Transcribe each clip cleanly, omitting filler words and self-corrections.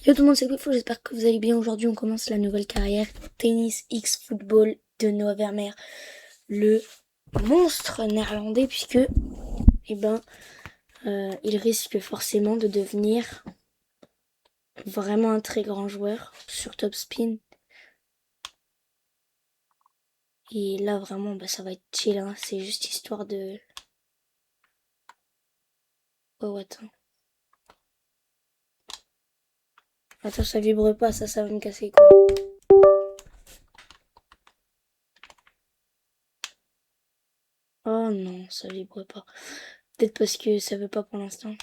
Yo tout le monde, c'est Quickfo, j'espère que vous allez bien. Aujourd'hui, on commence la nouvelle carrière Tennis X Football de Noah Vermeer, le monstre néerlandais, puisque il risque forcément de devenir vraiment un très grand joueur sur Top Spin. Et là, vraiment, ça va être chill, hein. C'est juste histoire de... Oh, attends. Attends, ça vibre pas, ça va me casser les couilles. Oh non, ça vibre pas. Peut-être parce que ça veut pas pour l'instant.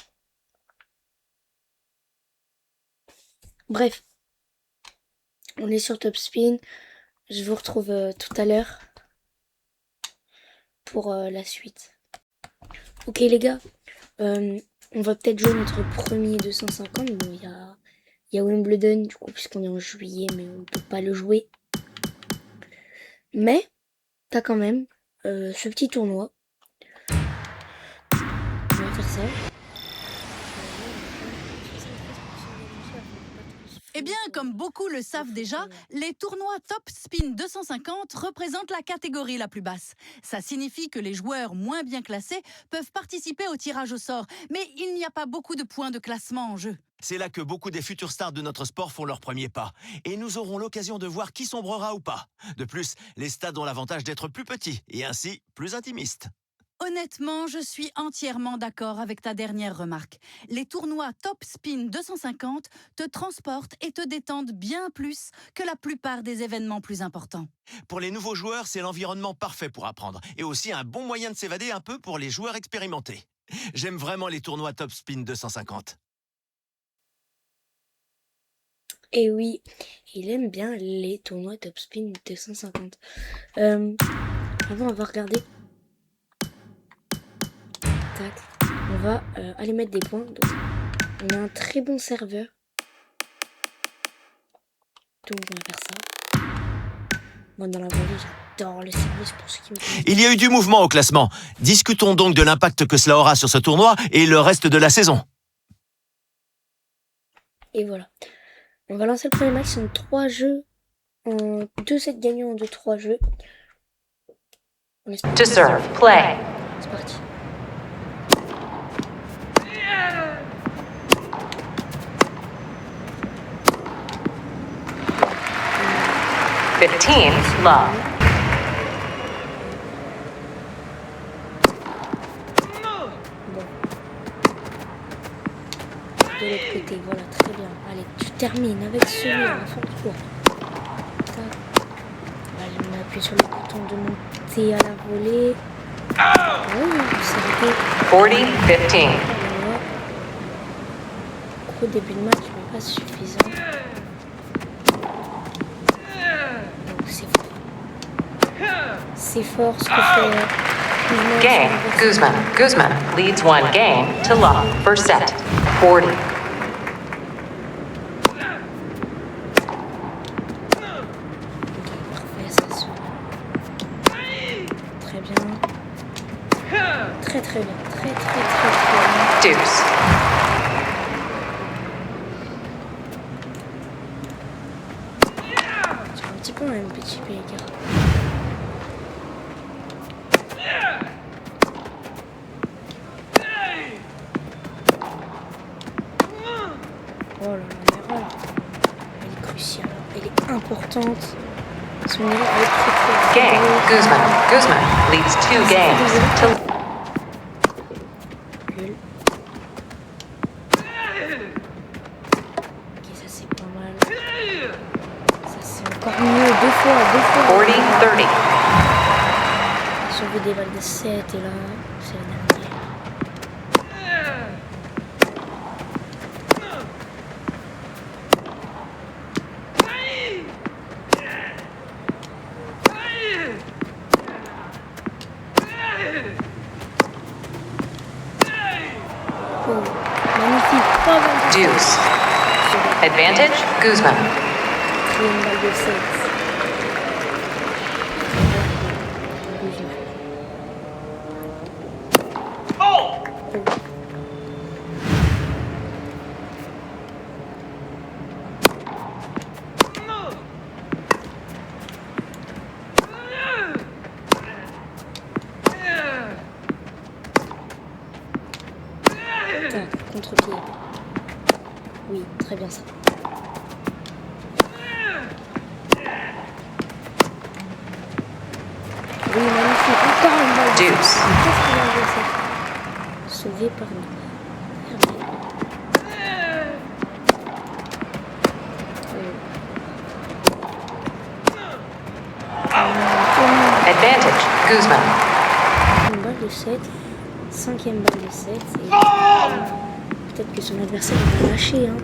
Bref, on est sur Top Spin. Je vous retrouve tout à l'heure pour la suite. Ok les gars, on va peut-être jouer notre premier 250. Bon, il y a Wimbledon du coup puisqu'on est en juillet, mais on peut pas le jouer. Mais t'as quand même ce petit tournoi. On va faire ça. Eh bien, comme beaucoup le savent déjà, les tournois Top Spin 250 représentent la catégorie la plus basse. Ça signifie que les joueurs moins bien classés peuvent participer au tirage au sort, mais il n'y a pas beaucoup de points de classement en jeu. C'est là que beaucoup des futurs stars de notre sport font leur premier pas. Et nous aurons l'occasion de voir qui sombrera ou pas. De plus, les stades ont l'avantage d'être plus petits et ainsi plus intimistes. Honnêtement, je suis entièrement d'accord avec ta dernière remarque. Les tournois Top Spin 250 te transportent et te détendent bien plus que la plupart des événements plus importants. Pour les nouveaux joueurs, c'est l'environnement parfait pour apprendre et aussi un bon moyen de s'évader un peu pour les joueurs expérimentés. J'aime vraiment les tournois Top Spin 250. Et oui, il aime bien les tournois Top Spin 250. Avant, on va regarder. Tac. On va aller mettre des points. Donc, on a un très bon serveur. Donc, on va faire ça. Bon, dans la vraie vie, j'adore le service pour ceux qui me connaissent. Il y a eu du mouvement au classement. Discutons donc de l'impact que cela aura sur ce tournoi et le reste de la saison. Et voilà. On va lancer le premier match en 3 jeux. En 2 sets gagnants en 2-3 jeux. On espère. To serve, play. C'est parti. Fifteen, love. Bon. De l'autre côté, voilà, très bien. Allez, tu termines avec celui-là, à fond de cours. Allez, on appuie sur le bouton de monter à la volée. Oh, c'est raté. 40-15. Voilà. Gros début de match, mais pas suffisant. Donc, c'est fort. C'est fort ce que fait Guzman. Game, Guzman. Guzman leads one game to love. First set, 40. Parfait, ça se... Très bien. Très très bien. Très bien. Deuce. Sur un petit peu un petit peu écart. Oh là là, l'erreur. Elle est cruciale. Elle est importante. Son erreur elle est très Game, Guzman. Guzman leads two games to Nul. Ok, ça c'est pas mal. Ça c'est encore mieux. Deux fois. 40-30. Sauver des balles de 7 et là, c'est la dernière. Oh, magnifique. 3 balles de Deuce. Advantage, Guzman. et une balle de 7. Oui, très bien ça. Oui, magnifique. Encore une balle. Deuce. Qu'est-ce qu'il a joué ça? Sauvé par nous. Advantage, Guzman. Une balle de 7. Cinquième balle de 7. Et peut-être que son adversaire va lâcher. Hein.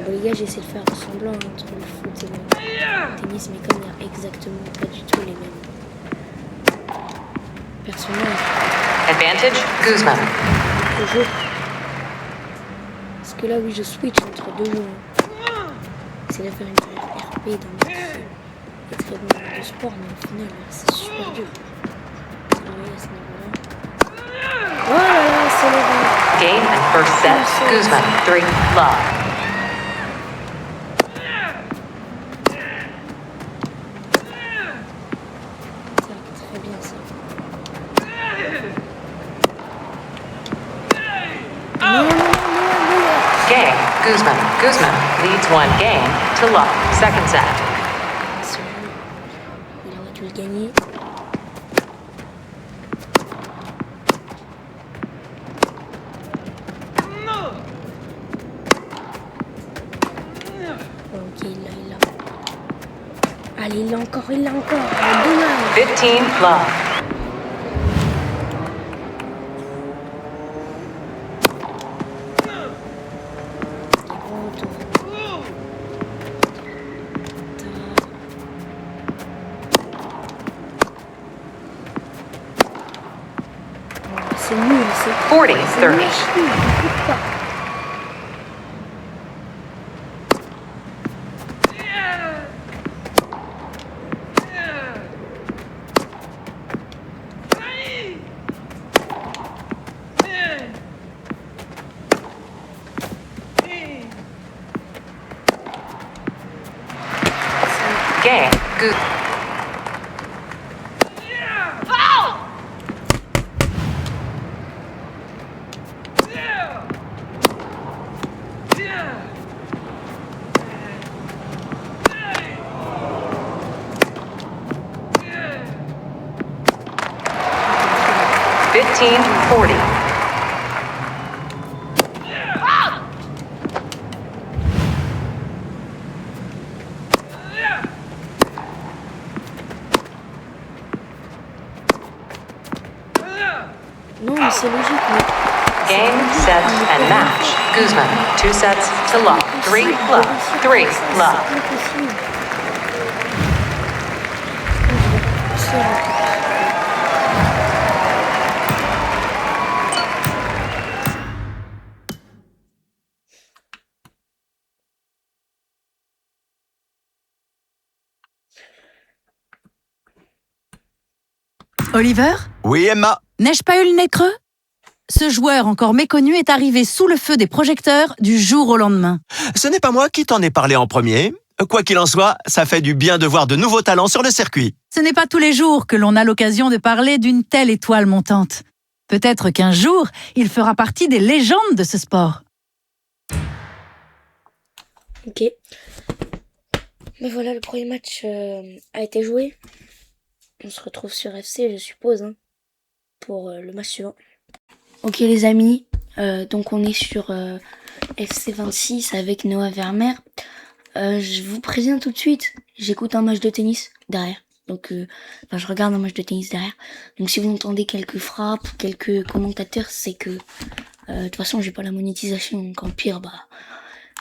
Bon, les gars, j'essaie de faire semblant entre le foot et le tennis, mais comme il n'y a exactement pas du tout les mêmes personnages. Advantage, Guzman. Le jeu. Parce que là, oui, je switch entre deux jeux. C'est de faire une RP dans les très bon jeu de sport, mais au final, c'est super dur. Oui, à ce niveau-là. Oh là là, c'est le bon. Game and first set, Guzman. 3, love. Ça, très bien ça. Game, Guzman. Guzman leads 1 game to love. Second set. Il aurait dû le gagner. Ok, il l'a. Allez, il l'a encore. Dommage. 15, love. Bon retour. C'est nul, c'est 40, 30. pas. Game, Guzman. Fifteen, 40. Non, mais c'est logique. Mais... Game, set, and match. Guzman, 2 sets to love. 3, love. 3, love. C'est impossible. Oliver, Oui, Emma. n'ai-je pas eu le nez creux? Ce joueur encore méconnu est arrivé sous le feu des projecteurs du jour au lendemain. Ce n'est pas moi qui t'en ai parlé en premier. Quoi qu'il en soit, ça fait du bien de voir de nouveaux talents sur le circuit. Ce n'est pas tous les jours que l'on a l'occasion de parler d'une telle étoile montante. Peut-être qu'un jour, il fera partie des légendes de ce sport. Ok. Mais voilà, le premier match a été joué. On se retrouve sur FC, je suppose, hein, pour le match suivant. Ok les amis, donc on est sur FC 26 avec Noah Vermeer. Je vous préviens tout de suite, j'écoute un match de tennis derrière. Donc, je regarde un match de tennis derrière. Donc si vous entendez quelques frappes, quelques commentateurs, c'est que de toute façon j'ai pas la monétisation. Donc en pire,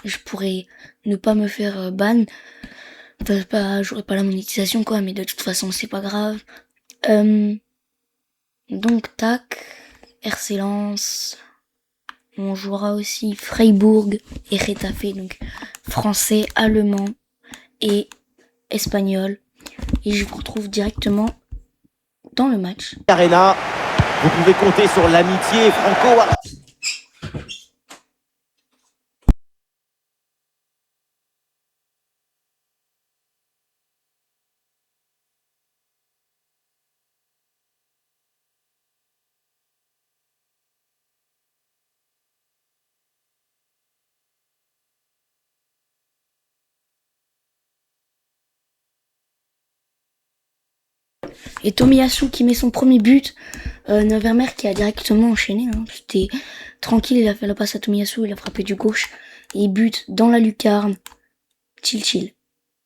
je pourrais ne pas me faire ban. J'aurais pas la monétisation quoi, mais de toute façon c'est pas grave. Donc tac, RC Lens. On jouera aussi Freiburg et Getafe, donc français, allemand et espagnol. Et je vous retrouve directement dans le match. Arena, vous pouvez compter sur l'amitié franco Et Tomiyasu qui met son premier but. Noah Vermeer qui a directement enchaîné. Hein. C'était tranquille, il a fait la passe à Tomiyasu, il a frappé du gauche. Et il bute dans la lucarne. Chill chill. Oui,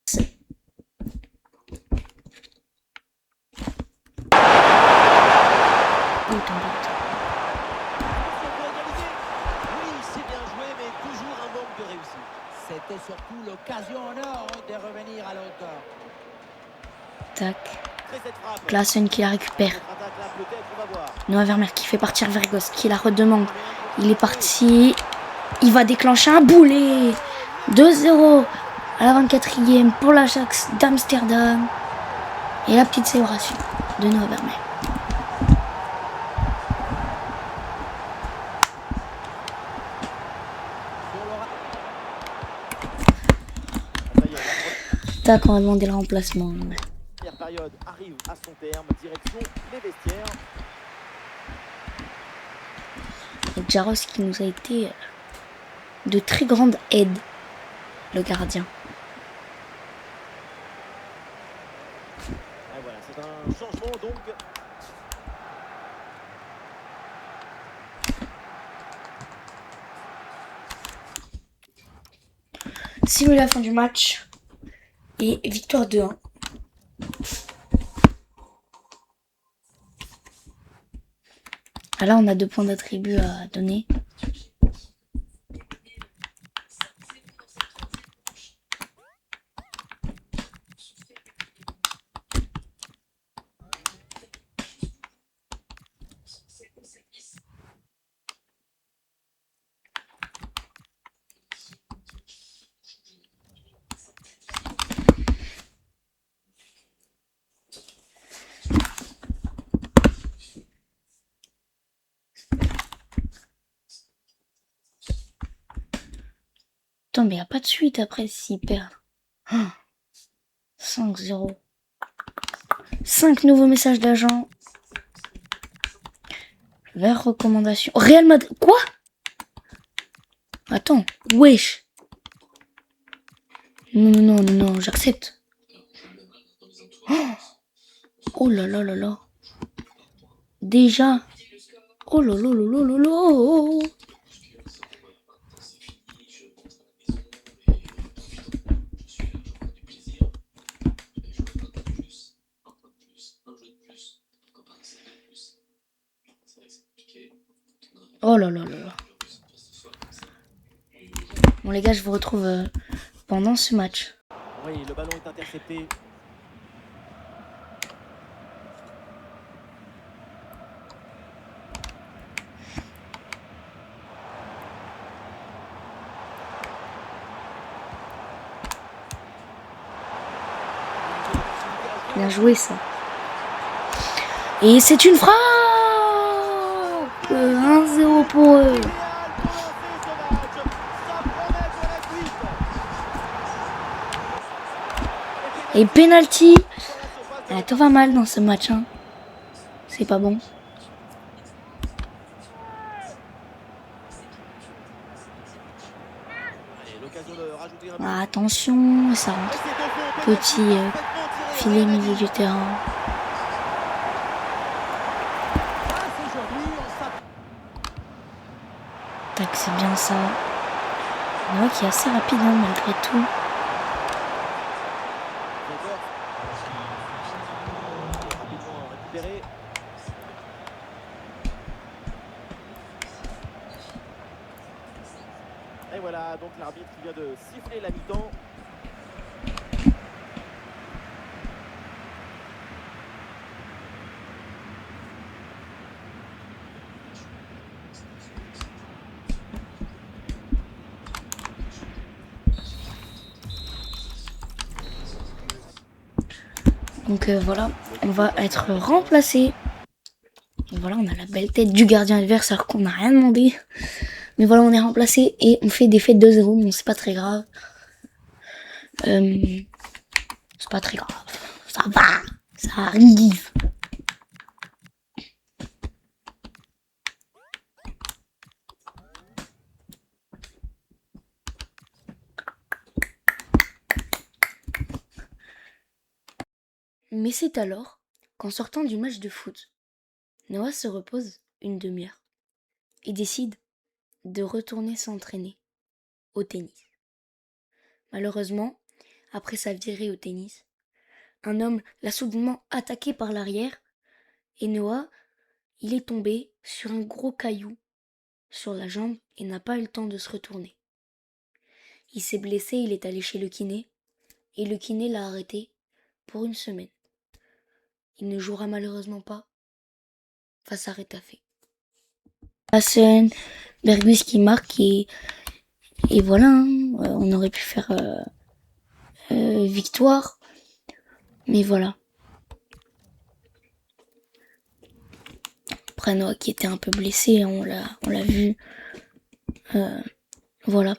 c'est bien joué, mais toujours un manque de réussite. C'était surtout l'occasion en or de revenir à la hauteur. Tac. Après cette frappe, Klaassen qui la récupère. contre-attaque là, peut-être, on va voir. Noah Vermeer qui fait partir Vergos, qui la redemande. Il est parti. Il va déclencher un boulet. 2-0 à la 24e pour l'Ajax d'Amsterdam. Et la petite célébration de Noah Vermeer. Tac, on va demander le remplacement. La première période arrive à son terme, direction les vestiaires. Et Jaros qui nous a été de très grande aide, le gardien. Et voilà, c'est un changement donc. Simule la fin du match et victoire 2-1. Ah là, on a 2 points d'attribut à donner. Attends, mais il n'y a pas de suite après s'ils perdent. 5-0. 5 nouveaux messages d'agents. Vers recommandation. Real Madrid. Quoi? Attends. Wesh. Non, j'accepte. Oh là là là là. Déjà. Oh là là là là là là. Oh là là là là. Bon les gars, je vous retrouve pendant ce match. Oui, le ballon est intercepté. Bien joué ça. Et c'est une frappe. 1-0 pour eux. Et penalty. Ah, tout va mal dans ce match. Hein. C'est pas bon. Ah, attention, ça rentre. Petit filet milieu du terrain. Tac, c'est bien ça. Noah qui est assez rapide hein, malgré tout. Et voilà, donc l'arbitre qui vient de siffler la mi-temps. Donc voilà, on va être remplacé. Et voilà, on a la belle tête du gardien adverse alors qu'on n'a rien demandé. Mais voilà, on est remplacé et on fait défaite 2-0. Bon, c'est pas très grave. C'est pas très grave. Ça va. Ça arrive. Mais c'est alors qu'en sortant du match de foot, Noah se repose une demi-heure et décide de retourner s'entraîner au tennis. Malheureusement, après sa virée au tennis, un homme l'a soudainement attaqué par l'arrière et Noah, il est tombé sur un gros caillou sur la jambe et n'a pas eu le temps de se retourner. Il s'est blessé, il est allé chez le kiné et le kiné l'a arrêté pour une semaine. Il ne jouera malheureusement pas face à Retafe. Hassan Bergus qui marque et voilà, hein, on aurait pu faire victoire, mais voilà. Après Noah qui était un peu blessé, on l'a vu. Voilà.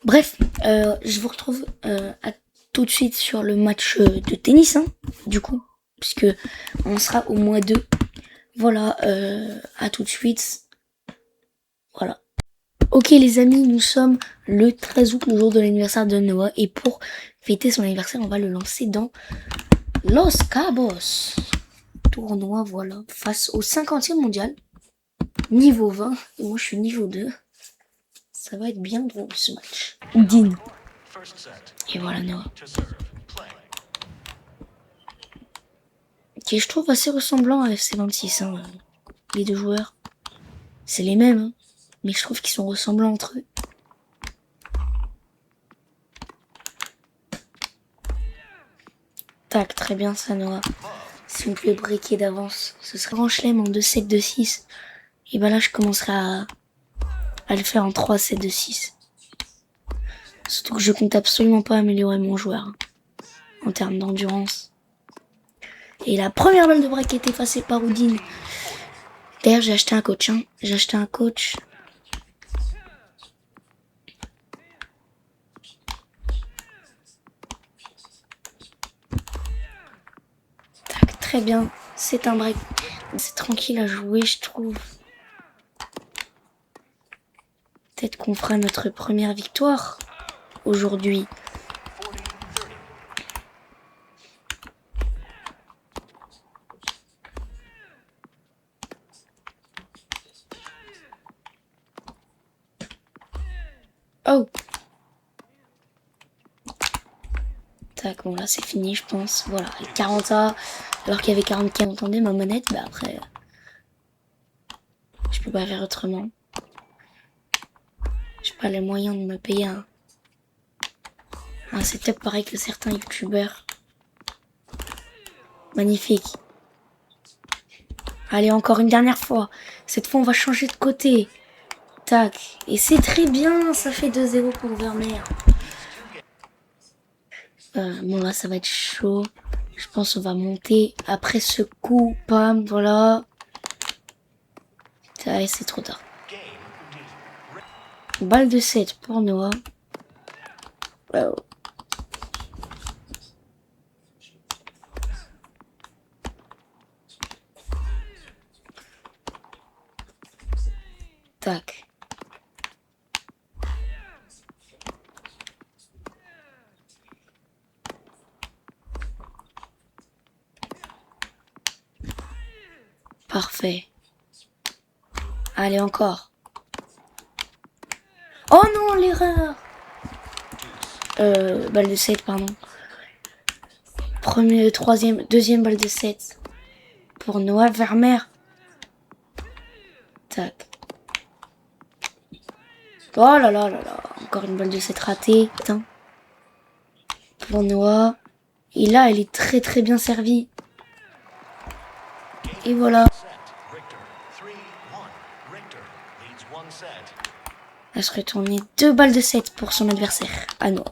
Bref, je vous retrouve tout de suite sur le match de tennis, hein, du coup, puisque on sera au mois 2. Voilà, à tout de suite. Voilà. Ok les amis, nous sommes le 13 août, le jour de l'anniversaire de Noah, et pour fêter son anniversaire, on va le lancer dans Los Cabos. Tournoi, voilà, face au 50e mondial, niveau 20, et moi je suis niveau 2. Ça va être bien drôle ce match. Dean. Et voilà Noah. Qui je trouve assez ressemblant à FC26, hein. Les deux joueurs. C'est les mêmes, hein. Mais je trouve qu'ils sont ressemblants entre eux. Tac, très bien ça Noah. Si on pouvait breaker d'avance, ce serait grand chelem en 2-7, 2-6. Et ben là je commencerai à le faire en 3-7, 2-6. Surtout que je compte absolument pas améliorer mon joueur, hein, en termes d'endurance. Et la première balle de break est effacée par Houdin. D'ailleurs j'ai acheté un coach, hein. J'ai acheté un coach. Tac, très bien. C'est un break. C'est tranquille à jouer, je trouve. Peut-être qu'on fera notre première victoire aujourd'hui. Oh! Tac, bon là c'est fini je pense. Voilà, 40A, alors qu'il y avait 40K, vous entendez ma manette, bah après, je peux pas faire autrement. J'ai pas les moyens de me payer un setup pareil que certains youtubeurs. Magnifique. Allez, encore une dernière fois. Cette fois on va changer de côté. Tac, et c'est très bien, ça fait 2-0 pour Vermeer. Bon là ça va être chaud. Je pense qu'on va monter après ce coup. Pam, voilà. C'est trop tard. Balle de 7 pour Noah. Wow. Tac. Parfait. Allez, encore. Oh non, l'erreur. Balle de 7, pardon. Deuxième balle de 7. Pour Noah Vermeer. Tac. Oh là là là là. Encore une balle de 7 ratée. Putain. Pour Noah. Et là, elle est très très bien servie. Et voilà. Elle se retournait 2 balles de 7 pour son adversaire, à Noah.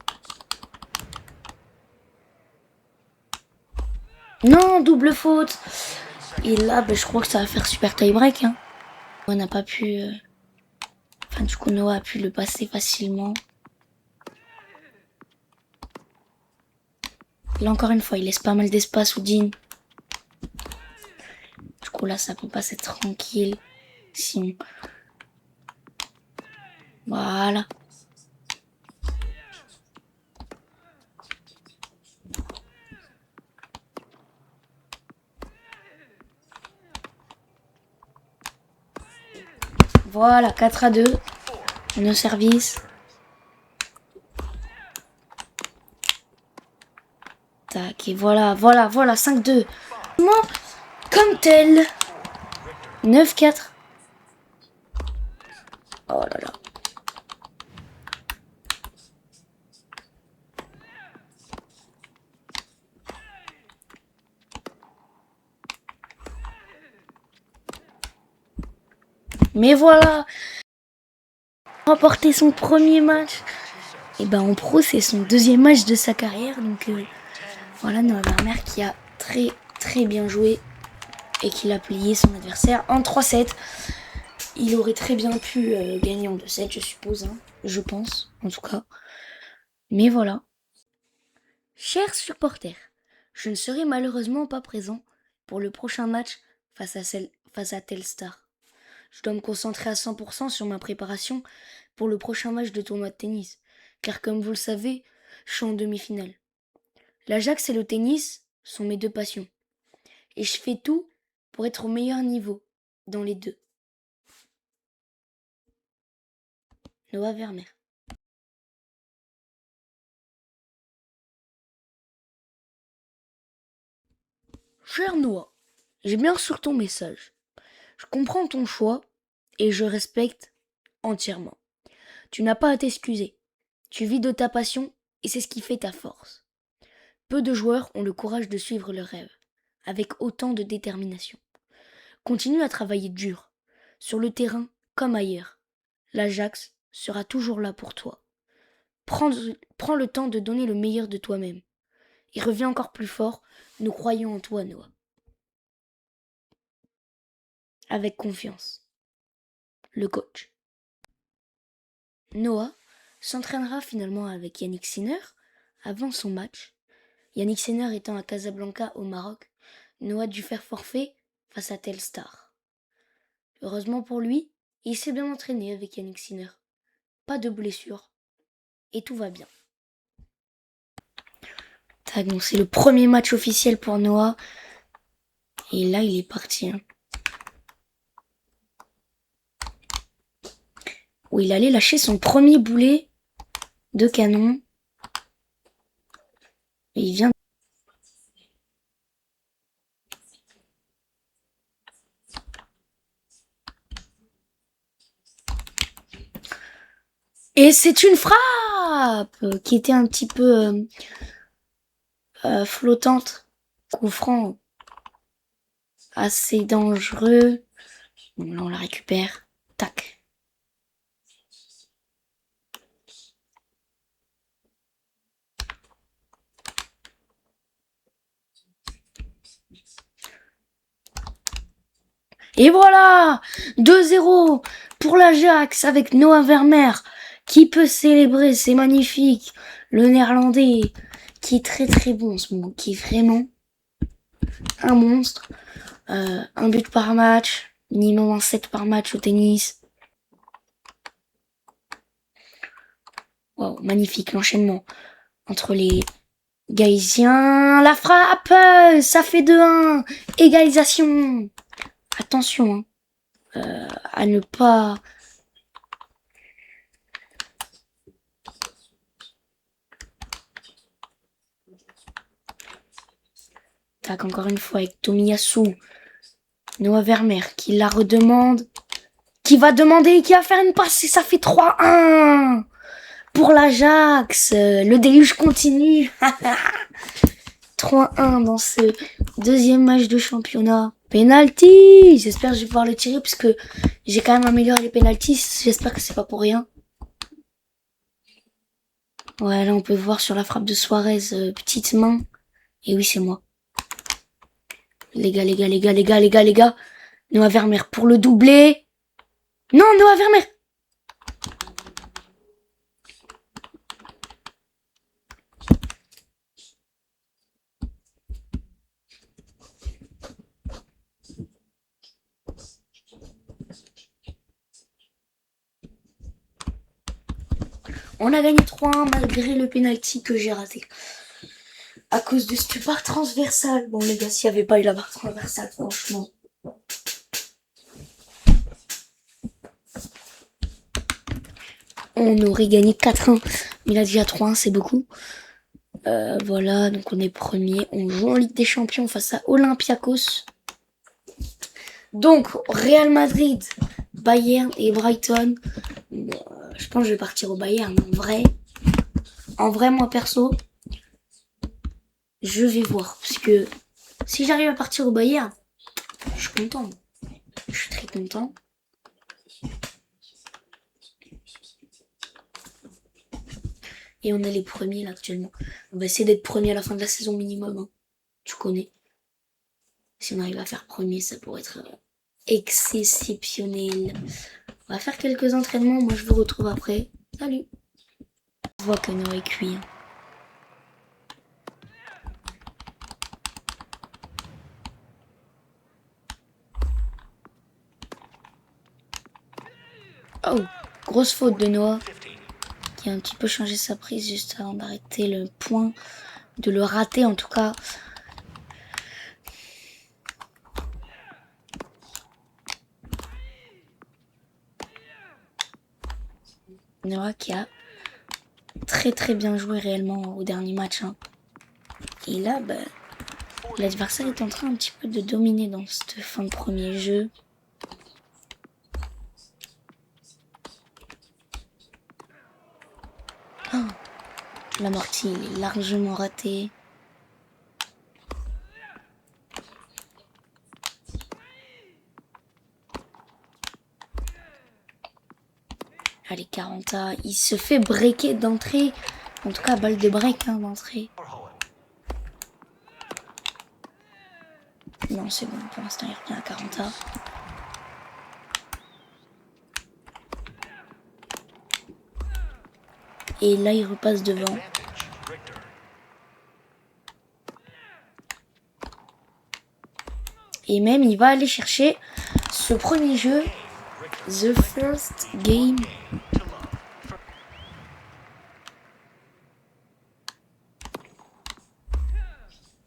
Non, double faute. Et là, je crois que ça va faire super tie break. Hein. On n'a pas pu... Enfin, du coup, Noah a pu le passer facilement. Là, encore une fois, il laisse pas mal d'espace Houdin. Du coup, là, ça peut passer tranquille. Si on... Voilà. Voilà, 4-2. On est au service. Tac, et voilà, 5-2. Comme tel. 9-4. Oh là là. Mais voilà, remporter son premier match. Et ben en pro, c'est son deuxième match de sa carrière. Donc voilà, Noah Vermeer qui a très bien joué et qui a plié son adversaire en 3-7. Il aurait très bien pu gagner en 2-7, je suppose, hein, je pense, en tout cas. Mais voilà. Chers supporters, je ne serai malheureusement pas présent pour le prochain match face à Telstar. Je dois me concentrer à 100% sur ma préparation pour le prochain match de tournoi de tennis, car comme vous le savez, je suis en demi-finale. L'Ajax et le tennis sont mes deux passions, et je fais tout pour être au meilleur niveau dans les deux. Noah Vermeer. Cher Noah, j'ai bien reçu ton message. Je comprends ton choix et je respecte entièrement. Tu n'as pas à t'excuser. Tu vis de ta passion et c'est ce qui fait ta force. Peu de joueurs ont le courage de suivre leurs rêves, avec autant de détermination. Continue à travailler dur, sur le terrain comme ailleurs. L'Ajax sera toujours là pour toi. Prends le temps de donner le meilleur de toi-même. Et reviens encore plus fort, nous croyons en toi, Noah. Avec confiance. Le coach. Noah s'entraînera finalement avec Yannick Sinner avant son match. Yannick Sinner étant à Casablanca au Maroc, Noah dut faire forfait face à Telstar. Heureusement pour lui, il s'est bien entraîné avec Yannick Sinner. Pas de blessure. Et tout va bien. Tac, donc c'est le premier match officiel pour Noah. Et là, il est parti. Où il allait lâcher son premier boulet de canon. Et il vient. Et c'est une frappe qui était un petit peu flottante. Coup franc assez dangereux. Bon, là, on la récupère. Tac. Et voilà, 2-0 pour l'Ajax avec Noah Vermeer qui peut célébrer, c'est magnifique. Le néerlandais qui est très bon en ce moment, qui est vraiment un monstre. Un but par match, minimum un 7 par match au tennis. Wow, magnifique l'enchaînement entre les Gaïsiens. La frappe, ça fait 2-1. Égalisation. Attention à ne pas... Tac, encore une fois avec Tomiyasu. Noah Vermeer qui la redemande. Qui va demander, qui va faire une passe et ça fait 3-1 pour l'Ajax. Le déluge continue. 3-1 dans ce deuxième match de championnat. Penalty. J'espère que je vais pouvoir le tirer parce que j'ai quand même amélioré les penalties. J'espère que c'est pas pour rien. Ouais, là on peut voir sur la frappe de Suarez, petite main. Et oui, c'est moi. Les gars. Noah Vermeer pour le doubler. Non, Noah Vermeer. On a gagné 3-1 malgré le penalty que j'ai raté. À cause de cette barre transversale. Bon les gars, s'il n'y avait pas eu la barre transversale, franchement. on aurait gagné 4-1. Mais là, déjà 3-1, c'est beaucoup. Voilà, donc on est premier. On joue en Ligue des Champions face à Olympiakos. Donc, Real Madrid, Bayern et Brighton. Je pense que je vais partir au Bayern. En vrai, moi perso, je vais voir. Parce que si j'arrive à partir au Bayern, je suis content. Je suis très content. Et on est les premiers là actuellement. On va essayer d'être premier à la fin de la saison minimum. Hein. Tu connais. Si on arrive à faire premier, ça pourrait être exceptionnel. On va faire quelques entraînements. Moi, je vous retrouve après. Salut. Je vois qu'on aurait cuit. Hein. Oh, grosse faute de Noah. Qui a un petit peu changé sa prise juste avant d'arrêter le point. De le rater en tout cas. Noah qui a très bien joué réellement au dernier match. Hein. Et là, l'adversaire est en train un petit peu de dominer dans cette fin de premier jeu. Oh, l'amorti, il est largement raté. Allez, 40A, il se fait breaker d'entrée. En tout cas, balle de break hein, d'entrée. Non, c'est bon, pour l'instant, il revient à 40A. Et là, il repasse devant. Et même, il va aller chercher ce premier jeu. The first game.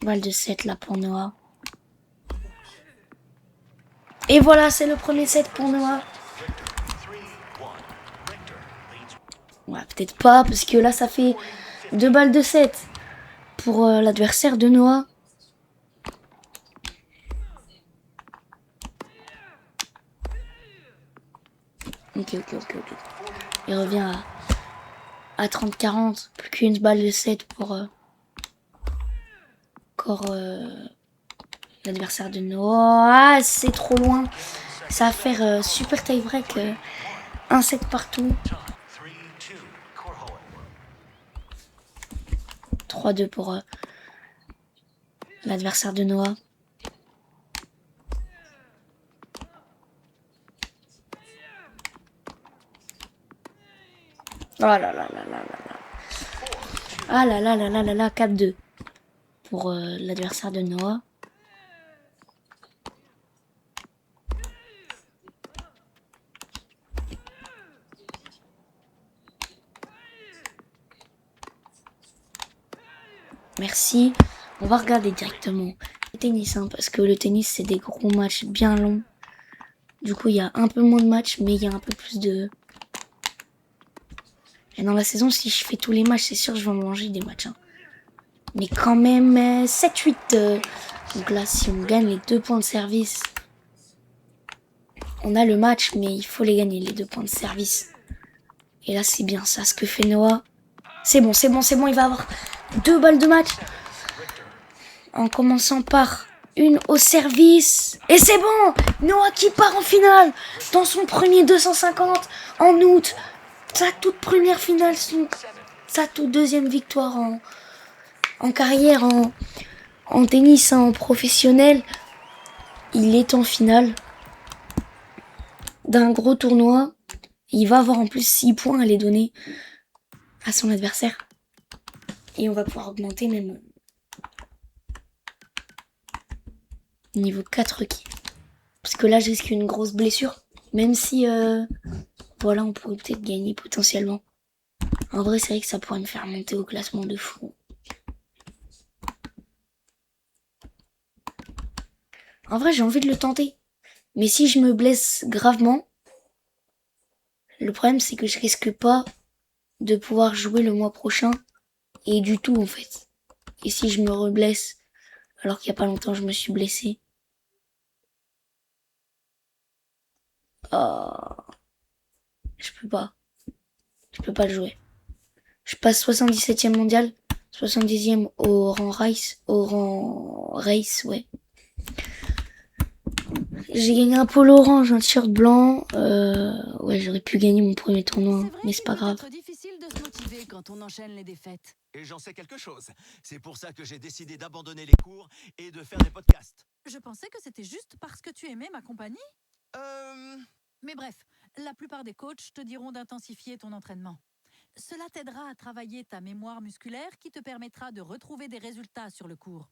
Balle de 7 là pour Noah. Et voilà, c'est le premier set pour Noah. Ouais, peut-être pas, parce que là, ça fait 2 balles de 7 pour l'adversaire de Noah. Ok. Il revient à 30-40. Plus qu'une balle de 7 pour encore l'adversaire de Noah. Ah, c'est trop loin. Ça va faire super tie break. Un set partout. 3-2 pour l'adversaire de Noah. Oh là là là là là là. Ah là là là là là là, 4-2 pour l'adversaire de Noah. Merci. On va regarder directement le tennis, hein, parce que le tennis, c'est des gros matchs bien longs. Du coup, il y a un peu moins de matchs, mais il y a un peu plus de... Et dans la saison, si je fais tous les matchs, c'est sûr que je vais manger des matchs. Hein. Mais quand même, 7-8. Donc là, si on gagne les 2 points de service, on a le match, mais il faut les gagner, les 2 points de service. Et là, c'est bien ça, ce que fait Noah. C'est bon, il va avoir 2 balles de match. En commençant par une au service. Et c'est bon! Noah qui part en finale dans son premier 250 en août. Sa toute première finale, sa toute deuxième victoire en carrière, en tennis, en professionnel. Il est en finale d'un gros tournoi. Il va avoir en plus 6 points à les donner à son adversaire. Et on va pouvoir augmenter même niveau 4 requis. Parce que là, je risque une grosse blessure. Même si, voilà, on pourrait peut-être gagner potentiellement. En vrai, c'est vrai que ça pourrait me faire monter au classement de fou. En vrai, j'ai envie de le tenter. Mais si je me blesse gravement, Le problème, c'est que je risque pas de pouvoir jouer le mois prochain. Et du tout, en fait. Et si je me reblesse, alors qu'il y a pas longtemps, je me suis blessé. Oh, je peux pas. Je peux pas le jouer. Je passe 77e mondial, 70e au rang race, ouais. J'ai gagné un polo orange, un t-shirt blanc. Ouais, j'aurais pu gagner mon premier tournoi, mais c'est pas grave. C'est difficile de se motiver quand on enchaîne les défaites. Et j'en sais quelque chose. C'est pour ça que j'ai décidé d'abandonner les cours et de faire des podcasts. Je pensais que c'était juste parce que tu aimais ma compagnie. Mais bref, la plupart des coachs te diront d'intensifier ton entraînement. Cela t'aidera à travailler ta mémoire musculaire qui te permettra de retrouver des résultats sur le court.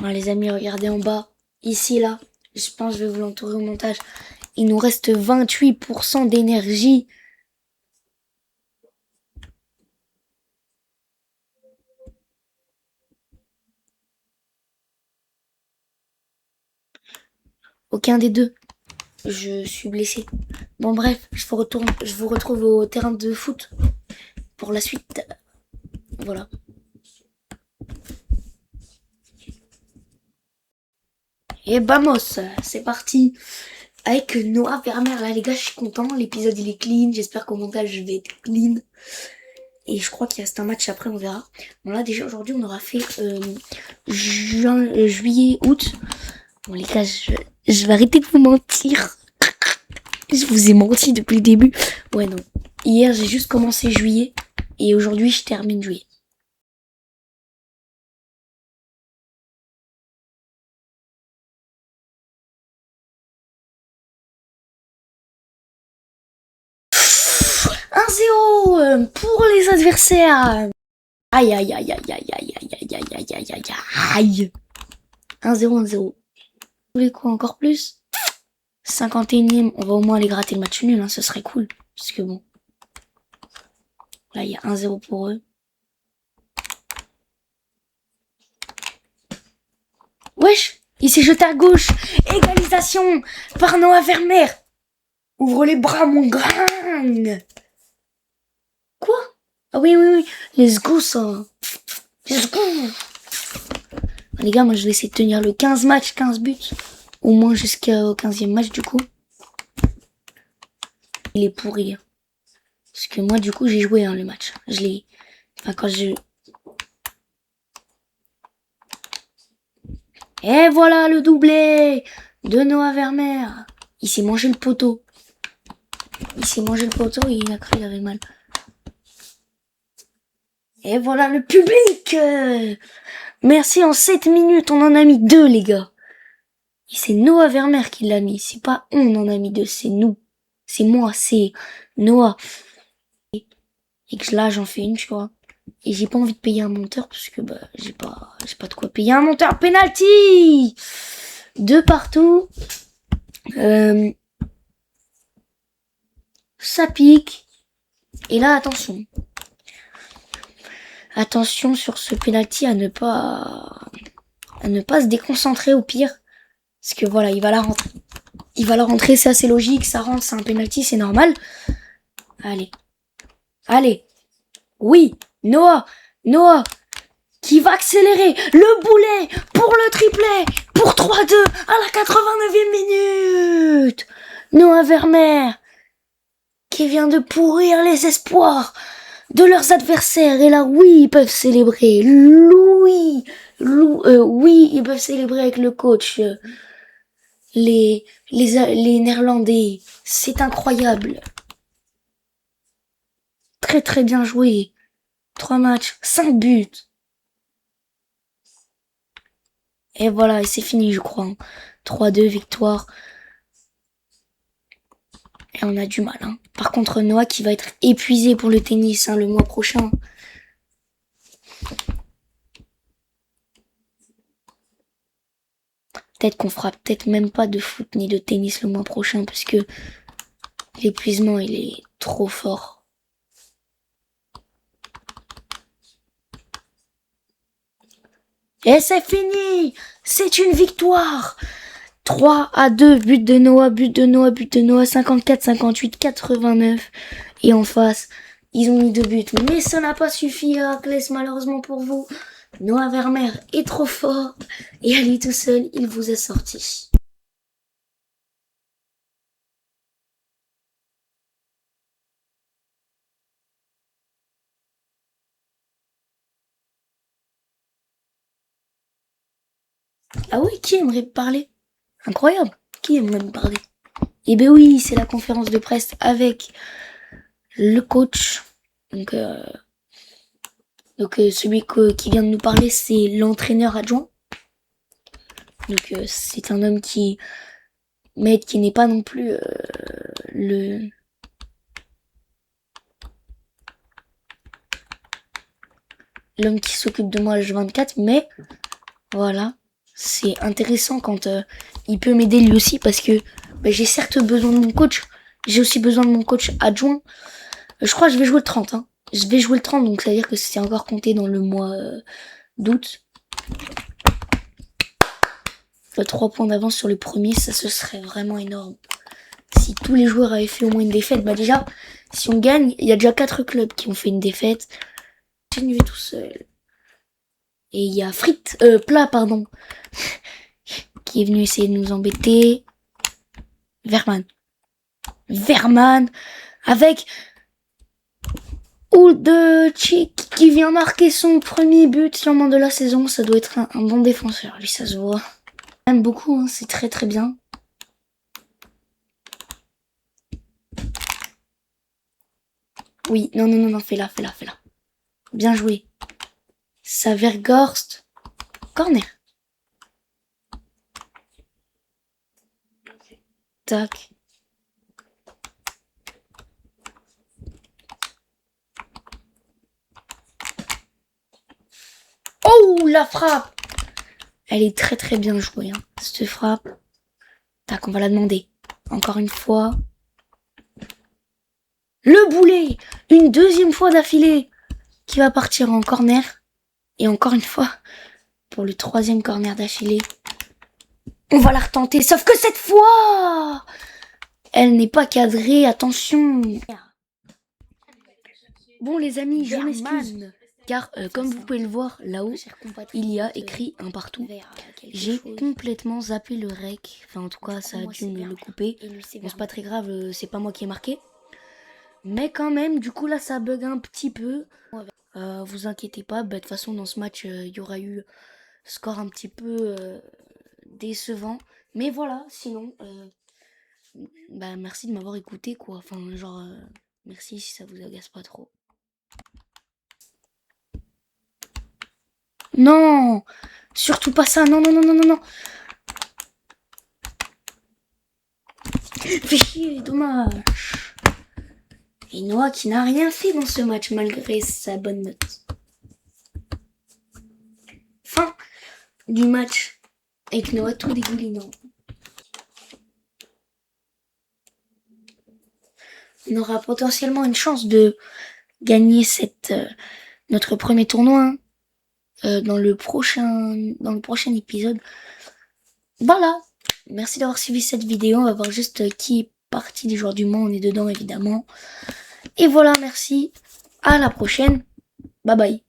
Ouais, les amis, regardez en bas. Ici, là. Je pense que je vais vous l'entourer au montage. Il nous reste 28% d'énergie. Aucun des deux. Je suis blessé. Bon bref, je vous retrouve au terrain de foot pour la suite. Voilà. Et vamos, c'est parti. Avec Noah Vermeer, là les gars, je suis content. L'épisode il est clean. J'espère qu'au montage je vais être clean. Et je crois qu'il reste un match après, on verra. Bon là déjà aujourd'hui on aura fait juillet, août. Bon les gars, je vais arrêter de vous mentir. Je vous ai menti depuis le début. Ouais, non. Hier, j'ai juste commencé juillet. Et aujourd'hui, je termine juillet. Un 0 pour les adversaires. Aïe, aïe, aïe, aïe, aïe, aïe, aïe, aïe, aïe, aïe, aïe, aïe, aïe. 1-0, 1-0. Vous voulez quoi, encore plus? 51e, on va au moins aller gratter le match nul, hein, ce serait cool. Parce que bon. Là, il y a 1-0 pour eux. Wesh, il s'est jeté à gauche. Égalisation par Noah Vermeer. Ouvre les bras, mon grain. Quoi? Ah oui, oui, oui. Let's go, ça. Let's go. Les gars, moi, je vais essayer de tenir le 15 matchs, 15 buts. Au moins jusqu'au 15e match, du coup. Il est pourri. Parce que moi, du coup, j'ai joué le match. Je l'ai... Enfin, quand je... Et voilà le doublé de Noah Vermeer. Il s'est mangé le poteau. Il s'est mangé le poteau et il a cru qu'il avait mal. Et voilà le public. Merci, en 7 minutes, on en a mis 2, les gars. Et c'est Noah Vermeer qui l'a mis. C'est pas on en a mis 2, c'est nous. C'est moi, c'est Noah. Et que là, j'en fais une, tu vois. Et j'ai pas envie de payer un monteur parce que bah j'ai pas de quoi payer un monteur. Penalty 2 partout. Ça pique. Et là, attention. Attention sur ce penalty à ne pas se déconcentrer au pire. Parce que voilà, il va la rentrer. Il va la rentrer, c'est assez logique. Ça rentre, c'est un penalty, c'est normal. Allez. Allez. Oui. Noah, qui va accélérer le boulet pour le triplé, pour 3-2 à la 89e minute. Noah Vermeer, qui vient de pourrir les espoirs de leurs adversaires. Et là, oui, ils peuvent célébrer. Oui, ils peuvent célébrer avec le coach. Les Néerlandais, c'est incroyable. Très très bien joué. 3 matchs, 5 buts. Et voilà, et c'est fini, je crois. 3-2, victoire. Et on a du mal. Hein. Par contre, Noah qui va être épuisé pour le tennis le mois prochain. Peut-être qu'on fera peut-être même pas de foot ni de tennis le mois prochain parce que l'épuisement, il est trop fort. Et c'est fini! C'est une victoire 3-2, but de Noah, 54, 58, 89. Et en face, ils ont mis 2 buts. Mais ça n'a pas suffi à Héraclès, malheureusement pour vous. Noah Vermeer est trop fort. Et à lui tout seul, il vous a sorti. Ah oui, qui aimerait me parler? Incroyable. Qui aimerait me parler? Eh ben oui, c'est la conférence de presse avec le coach. Donc celui qui vient de nous parler, c'est l'entraîneur adjoint. Donc c'est un homme qui n'est pas non plus l'homme qui s'occupe de moi H24, mais voilà, c'est intéressant quand il peut m'aider lui aussi, parce que j'ai certes besoin de mon coach, j'ai aussi besoin de mon coach adjoint. Je crois que je vais jouer le 30, hein. Je vais jouer le 30, donc ça veut dire que c'est encore compté dans le mois d'août. 3 points d'avance sur le premier, ça ce serait vraiment énorme. Si tous les joueurs avaient fait au moins une défaite, déjà, si on gagne, il y a déjà 4 clubs qui ont fait une défaite. Continuer tout seul. Et il y a Plat, qui est venu essayer de nous embêter. Verman, avec Uldechik qui vient marquer son premier but sûrement de la saison. Ça doit être un bon défenseur, lui, ça se voit. J'aime beaucoup, hein, c'est très très bien. Oui, non, fais-la. Bien joué. Savergorst. Corner. Tac. Oh, la frappe! Elle est très très bien jouée, hein, cette frappe. Tac, on va la demander. Encore une fois. Le boulet! Une deuxième fois d'affilée qui va partir en corner. Et encore une fois, pour le 3e corner d'affilée. On va la retenter, sauf que cette fois, elle n'est pas cadrée, attention. Bon les amis, je m'excuse, car comme vous pouvez le voir là-haut, il y a écrit un partout. J'ai complètement zappé le rec, enfin en tout cas ça a dû me le couper. Bon c'est pas très grave, c'est pas moi qui ai marqué. Mais quand même, du coup là ça bug un petit peu. Vous inquiétez pas, de toute façon dans ce match il y aura eu score un petit peu décevant. Mais voilà, sinon, merci de m'avoir écouté quoi. Enfin genre, merci si ça vous agace pas trop. Non, surtout pas ça, non. Fais chier, dommage. Et Noah qui n'a rien fait dans ce match malgré sa bonne note. Fin du match avec Noah tout dégoulinant. On aura potentiellement une chance de gagner notre premier tournoi dans le prochain épisode. Voilà. Merci d'avoir suivi cette vidéo. On va voir juste qui est parti des joueurs du Mans. On est dedans évidemment. Et voilà, merci. À la prochaine. Bye bye.